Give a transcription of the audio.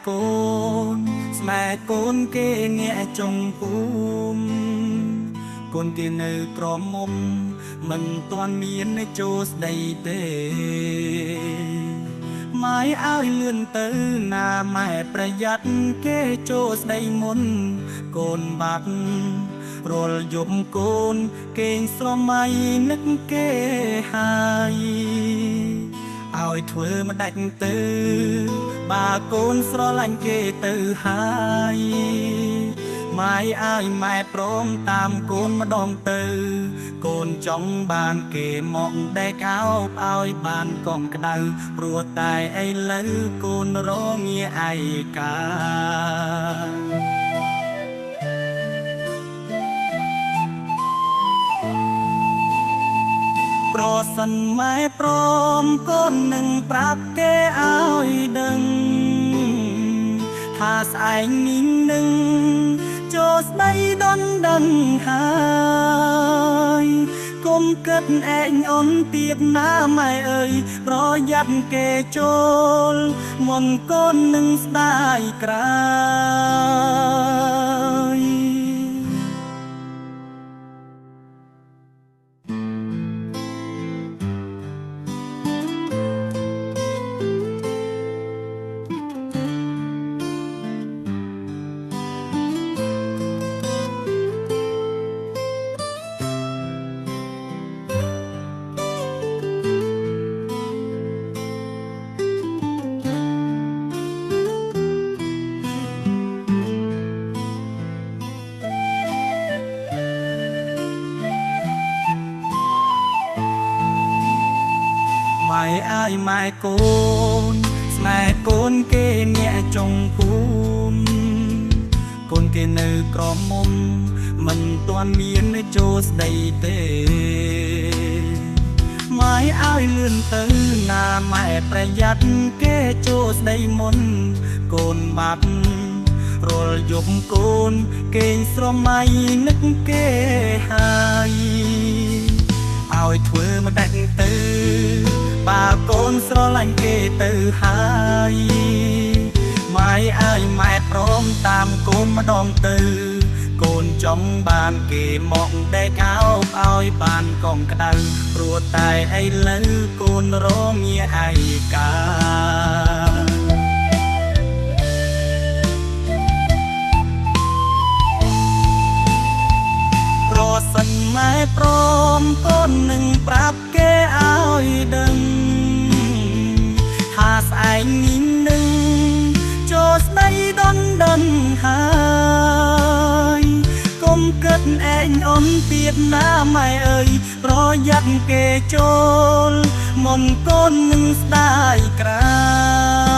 កូនស្មែកូនគេងាក់ចុងពុំកូនគេនៅក្រមុំមិនទាន់មានចូលស្ដីទេម៉ែឲ្យលឿនទៅណាម៉ែប្រយ័ត្នគេចូលស្ដីមុនកូនបាត់រលយប់កូនគេងស្រមៃនឹកគេហើយឲ្យធ្វើមិនដាច់ទៅបើកូនស្រឡាញ់គេទៅហើយម៉ែឲ្យម៉ែព្រមតាមកូនម្ដងទៅកូនចង់បានគេមកដេកអោបឲ្យបានកុំក្តៅព្រោះតែឥឡូវកូនរងាឯកាប្រសិនម៉ែព្រមកូននឹងប្រាប់គេឲ្យដឹងថាស្អែកនេះនឹងចូលស្ដីដនដឹងហើយកុំគិតឯងអូនទៀតណាម៉ែអើយប្រយ័ត្នគេចូលមុនកូននឹងស្ដាយក្រោយម៉ែអើយម៉ែកូនស្នេហ៍កូនគេញាក់ចុងពុំកូនគេនៅក្រមុំមិនទាន់មានចូលស្ដីទេម៉ែឲ្យលឿនទៅណាម៉ែប្រយ័ត្នគេចូលស្ដីមុនកូនបាត់រលយប់កូនគេងស្រមៃនឹកគេហើយឲ្យធ្វើមិនដាច់ទៅបើកូនស្រឡាញ់គេទៅហើយម៉ែអើយម៉ែព្រមតាមកូនម្ដងទៅកូនចង់បានគេមកដេកអោបឲ្យបានកុំក្តៅព្រោះតែឥឡូវកូនរងាឯកាប្រសិនម៉ែព្រមកូននឹងប្រាប់គេឲ្យដឹងថាស្អែកនេះនឹងចូលស្ដីដនដឹងហើយកុំគិតឯងអូនទៀតណាម៉ែអើយប្រយ័ត្នគេចូលមុនកូននឹងស្ដាយក្រោយ